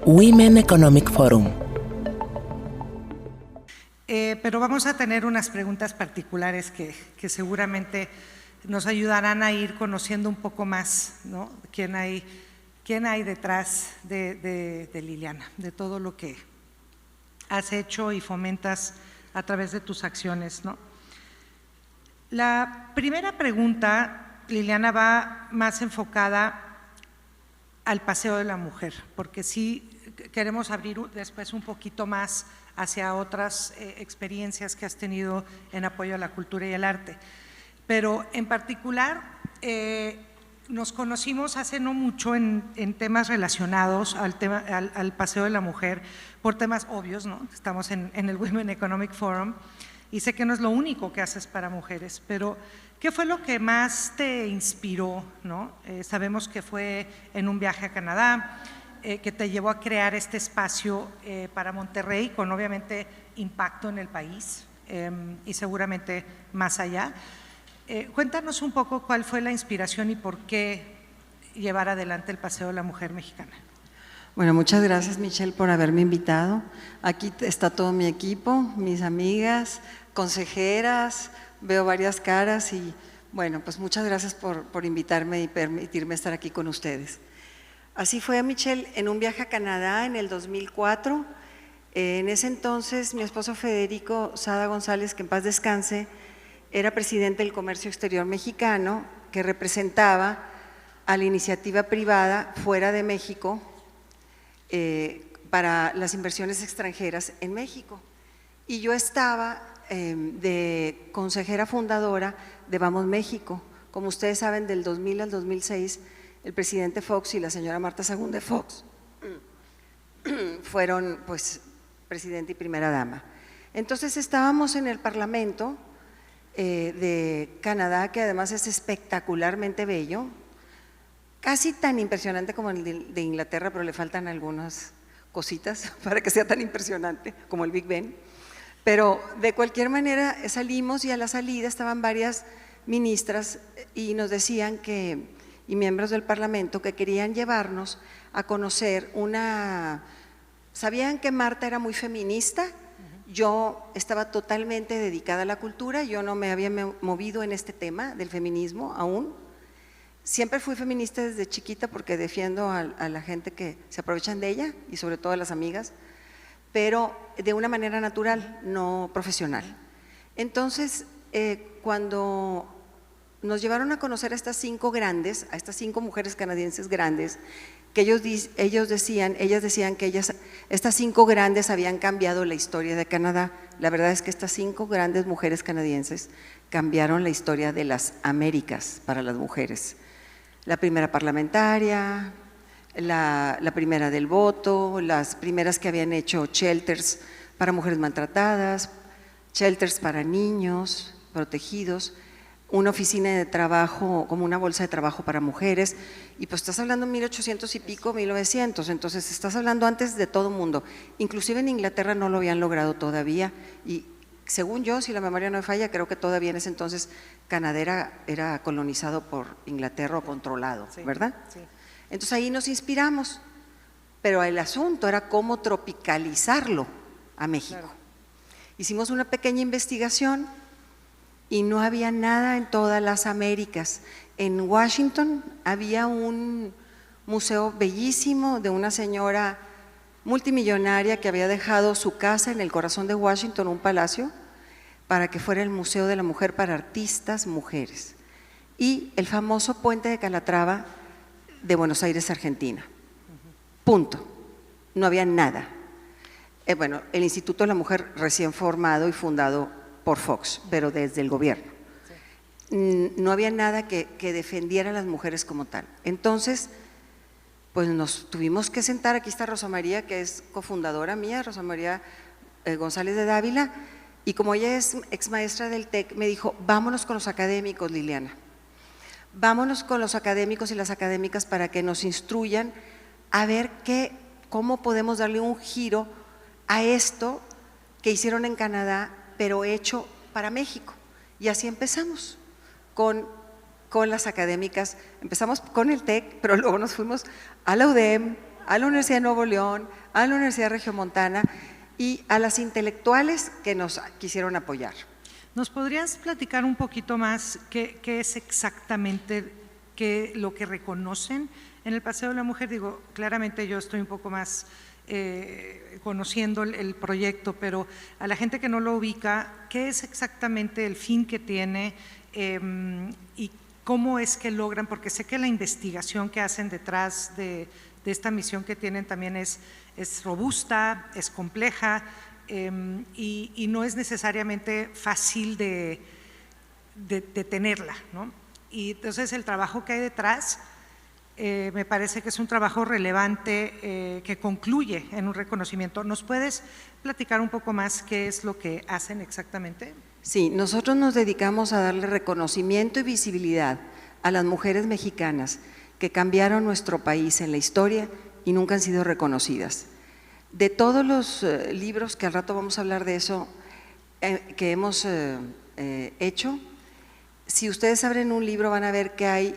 Women Economic Forum. Pero vamos a tener unas preguntas particulares que seguramente nos ayudarán a ir conociendo un poco más, ¿no? ¿Quién hay detrás de Liliana, de todo lo que has hecho y fomentas a través de tus acciones, ¿no? La primera pregunta, Liliana, va más enfocada al Paseo de la Mujer, porque sí queremos abrir después un poquito más hacia otras experiencias que has tenido en apoyo a la cultura y el arte. Pero en particular, nos conocimos hace no mucho en temas relacionados al Paseo de la Mujer, por temas obvios, ¿no? Estamos en el Women Economic Forum y sé que no es lo único que haces para mujeres, pero ¿qué fue lo que más te inspiró, ¿no? Sabemos que fue en un viaje a Canadá, que te llevó a crear este espacio para Monterrey, con obviamente impacto en el país y seguramente más allá. Cuéntanos un poco cuál fue la inspiración y por qué llevar adelante el Paseo de la Mujer Mexicana. Bueno, muchas gracias, Michelle, por haberme invitado. Aquí está todo mi equipo, mis amigas, consejeras, veo varias caras y bueno, pues muchas gracias por invitarme y permitirme estar aquí con ustedes. Así fue, Michelle, en un viaje a Canadá en el 2004. En ese entonces, mi esposo Federico Sada González, que en paz descanse, era presidente del Comercio Exterior Mexicano, que representaba a la iniciativa privada fuera de México para las inversiones extranjeras en México. Y yo estaba de consejera fundadora de Vamos México. Como ustedes saben, del 2000 al 2006, el presidente Fox y la señora Marta Sagún de Fox fueron pues presidente y primera dama. Entonces estábamos en el Parlamento de Canadá, que además es espectacularmente bello, casi tan impresionante como el de Inglaterra, pero le faltan algunas cositas para que sea tan impresionante como el Big Ben. Pero de cualquier manera salimos y a la salida estaban varias ministras y nos decían y miembros del Parlamento que querían llevarnos a conocer sabían que Marta era muy feminista. Yo estaba totalmente dedicada a la cultura, yo no me había movido en este tema del feminismo aún. Siempre fui feminista desde chiquita porque defiendo a la gente que se aprovechan de ella y sobre todo a las amigas, pero de una manera natural, no profesional. Entonces, cuando nos llevaron a conocer a estas 5 grandes, a estas 5 mujeres canadienses grandes, que ellas decían que estas 5 grandes habían cambiado la historia de Canadá. La verdad es que estas 5 grandes mujeres canadienses cambiaron la historia de las Américas para las mujeres. La primera parlamentaria, la primera del voto, las primeras que habían hecho shelters para mujeres maltratadas, shelters para niños protegidos, una oficina de trabajo, como una bolsa de trabajo para mujeres, y pues estás hablando 1800 y pico, 1900, entonces estás hablando antes de todo mundo. Inclusive en Inglaterra no lo habían logrado todavía, y según yo, si la memoria no me falla, creo que todavía en ese entonces Canadá era colonizado por Inglaterra o controlado, sí, ¿verdad? Sí. Entonces ahí nos inspiramos, pero el asunto era cómo tropicalizarlo a México. Claro. Hicimos una pequeña investigación y no había nada en todas las Américas. En Washington había un museo bellísimo de una señora multimillonaria que había dejado su casa en el corazón de Washington, un palacio, para que fuera el Museo de la Mujer para artistas mujeres. Y el famoso puente de Calatrava de Buenos Aires, Argentina. Punto. No había nada. Bueno, el Instituto de la Mujer recién formado y fundado por Fox, pero desde el gobierno. Sí. No había nada que defendiera a las mujeres como tal. Entonces, pues nos tuvimos que sentar, aquí está Rosa María, que es cofundadora mía, Rosa María González de Dávila, y como ella es ex maestra del TEC, me dijo, vámonos con los académicos, Liliana, vámonos con los académicos y las académicas para que nos instruyan a ver cómo podemos darle un giro a esto que hicieron en Canadá, pero hecho para México. Y así empezamos con las académicas, empezamos con el TEC, pero luego nos fuimos a la UDEM, a la Universidad de Nuevo León, a la Universidad Regiomontana y a las intelectuales que nos quisieron apoyar. ¿Nos podrías platicar un poquito más qué es exactamente lo que reconocen en el Paseo de la Mujer? Digo, claramente yo estoy un poco más conociendo el proyecto, pero a la gente que no lo ubica, ¿qué es exactamente el fin que tiene y cómo es que logran? Porque sé que la investigación que hacen detrás de esta misión que tienen también es robusta, es compleja y no es necesariamente fácil de tenerla, ¿no? Y entonces el trabajo que hay detrás me parece que es un trabajo relevante que concluye en un reconocimiento. ¿Nos puedes platicar un poco más qué es lo que hacen exactamente? Sí, nosotros nos dedicamos a darle reconocimiento y visibilidad a las mujeres mexicanas que cambiaron nuestro país en la historia y nunca han sido reconocidas. De todos los libros, que al rato vamos a hablar de eso, que hemos hecho, si ustedes abren un libro van a ver que hay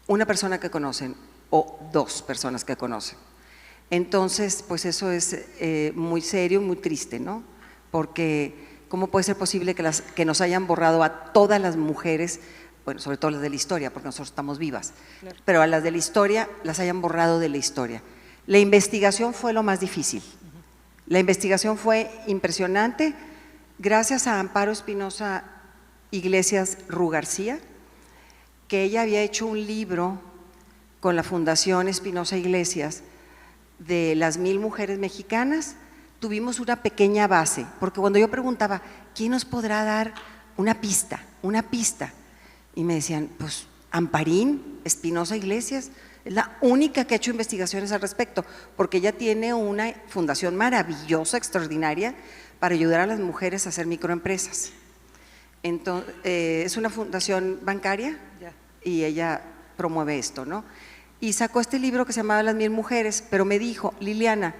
una persona que conocen o dos personas que conocen. Entonces, pues eso es muy serio, muy triste, ¿no? Porque ¿cómo puede ser posible que nos hayan borrado a todas las mujeres, bueno, sobre todo las de la historia, porque nosotros estamos vivas, claro, pero a las de la historia las hayan borrado de la historia? La investigación fue lo más difícil. La investigación fue impresionante, gracias a Amparo Espinosa Iglesias Rugarcía, que ella había hecho un libro con la Fundación Espinosa Iglesias de las 1000 mujeres mexicanas. Tuvimos una pequeña base, porque cuando yo preguntaba, ¿quién nos podrá dar una pista? Y me decían, pues Amparín Espinosa Iglesias, es la única que ha hecho investigaciones al respecto, porque ella tiene una fundación maravillosa, extraordinaria, para ayudar a las mujeres a hacer microempresas. Entonces, es una fundación bancaria y ella promueve esto, ¿no? Y sacó este libro que se llamaba Las 1000 mujeres, pero me dijo, Liliana,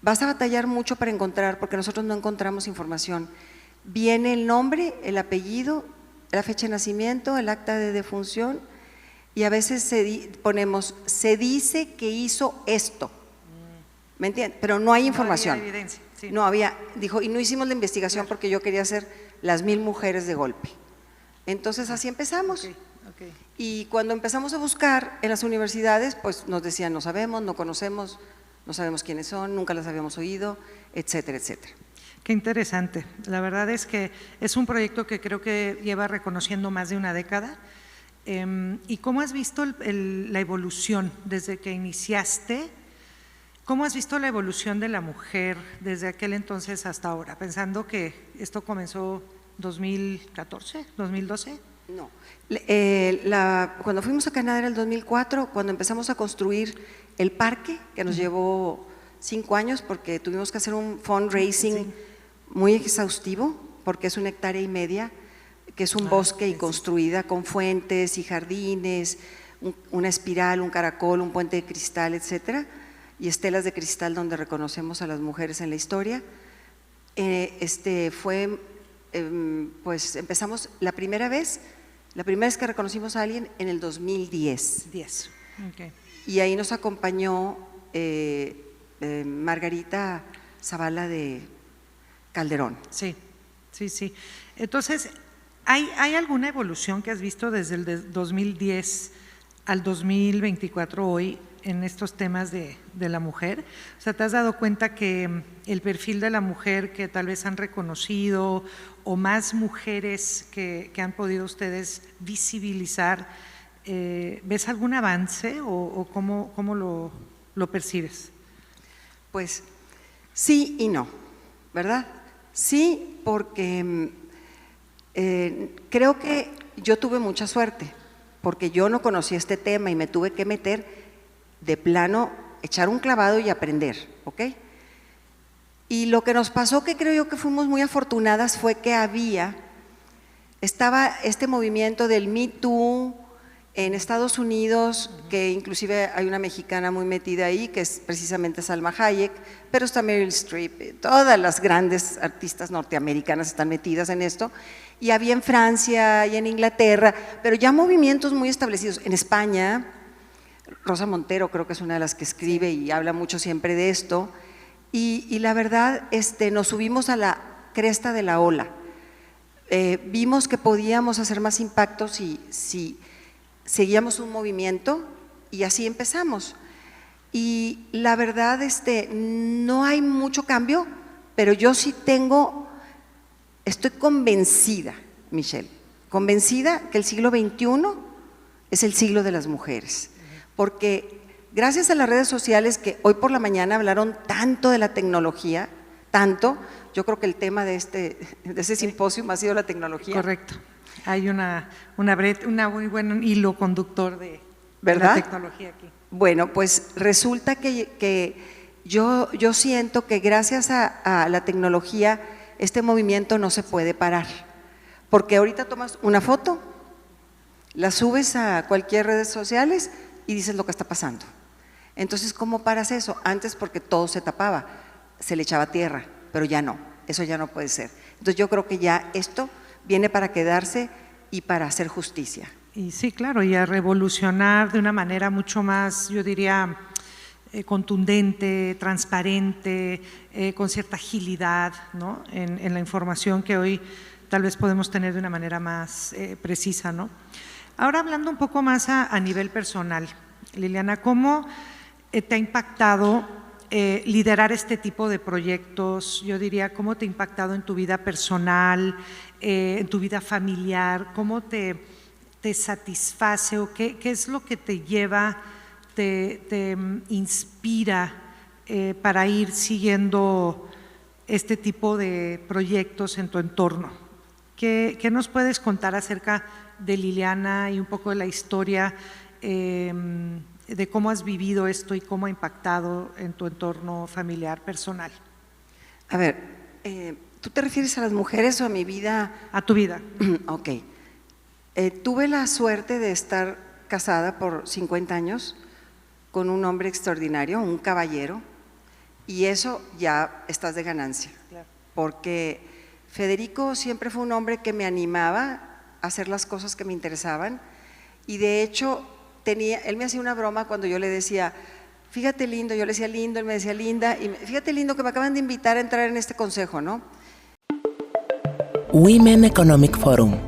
vas a batallar mucho para encontrar, porque nosotros no encontramos información. Viene el nombre, el apellido, la fecha de nacimiento, el acta de defunción, y a veces ponemos, se dice que hizo esto, ¿me entiendes? Pero no hay información. No había evidencia, sí. No había, dijo, y no hicimos la investigación porque yo quería hacer las 1000 mujeres de golpe. Entonces así empezamos. Okay. Y cuando empezamos a buscar en las universidades, pues nos decían, no sabemos, no conocemos, no sabemos quiénes son, nunca las habíamos oído, etcétera, etcétera. Qué interesante. La verdad es que es un proyecto que creo que lleva reconociendo más de una década. ¿Y cómo has visto la evolución desde que iniciaste? ¿Cómo has visto la evolución de la mujer desde aquel entonces hasta ahora? Pensando que esto comenzó 2014, 2012. No, cuando fuimos a Canadá era el 2004, cuando empezamos a construir el parque, que nos llevó 5 años porque tuvimos que hacer un fundraising muy exhaustivo, porque es 1,5 hectáreas, que es un bosque y construida con fuentes y jardines, una espiral, un caracol, un puente de cristal, etcétera, y estelas de cristal donde reconocemos a las mujeres en la historia. Pues empezamos la primera vez que reconocimos a alguien en el 2010. Okay. Y ahí nos acompañó Margarita Zavala de Calderón. Sí. Entonces, ¿hay alguna evolución que has visto desde el 2010 al 2024 hoy en estos temas de la mujer? O sea, ¿te has dado cuenta que el perfil de la mujer que tal vez han reconocido o más mujeres que han podido ustedes visibilizar, ves algún avance o cómo lo percibes? Pues sí y no, ¿verdad? Sí, porque creo que yo tuve mucha suerte, porque yo no conocía este tema y me tuve que meter de plano, echar un clavado y aprender, ¿ok? Y lo que nos pasó, que creo yo que fuimos muy afortunadas, fue que estaba este movimiento del Me Too en Estados Unidos, que inclusive hay una mexicana muy metida ahí, que es precisamente Salma Hayek, pero está Meryl Streep, todas las grandes artistas norteamericanas están metidas en esto, y había en Francia y en Inglaterra, pero ya movimientos muy establecidos. En España, Rosa Montero creo que es una de las que escribe y habla mucho siempre de esto, y la verdad nos subimos a la cresta de la ola. Vimos que podíamos hacer más impacto si seguíamos un movimiento y así empezamos. Y la verdad, no hay mucho cambio, pero yo sí estoy convencida, Michelle, convencida que el siglo XXI es el siglo de las mujeres, porque gracias a las redes sociales que hoy por la mañana hablaron tanto de la tecnología, yo creo que el tema de ese simposio ha sido la tecnología. Correcto. Hay una muy buen hilo conductor de ¿verdad? La tecnología aquí. Bueno, pues resulta que yo siento que gracias a la tecnología este movimiento no se puede parar, porque ahorita tomas una foto, la subes a cualquier redes sociales y dices lo que está pasando. Entonces, ¿cómo paras eso? Antes porque todo se tapaba, se le echaba tierra, pero ya no, eso ya no puede ser. Entonces yo creo que ya esto viene para quedarse y para hacer justicia. Y sí, claro, y a revolucionar de una manera mucho más, yo diría, contundente, transparente, con cierta agilidad, ¿no? en la información que hoy tal vez podemos tener de una manera más precisa, ¿no? Ahora hablando un poco más a nivel personal, Liliana, ¿cómo te ha impactado liderar este tipo de proyectos? Yo diría, ¿cómo te ha impactado en tu vida personal, en tu vida familiar? ¿Cómo te satisface o qué es lo que te lleva, te inspira para ir siguiendo este tipo de proyectos en tu entorno? ¿Qué nos puedes contar acerca de Liliana y un poco de la historia de cómo has vivido esto y cómo ha impactado en tu entorno familiar, personal? A ver, ¿tú te refieres a las mujeres o a mi vida? A tu vida. Ok. Tuve la suerte de estar casada por 50 años con un hombre extraordinario, un caballero, y eso ya estás de ganancia, claro. Porque Federico siempre fue un hombre que me animaba a hacer las cosas que me interesaban, y de hecho él me hacía una broma cuando yo le decía, fíjate lindo, yo le decía lindo, él me decía linda, y fíjate lindo que me acaban de invitar a entrar en este consejo, ¿no? Women Economic Forum.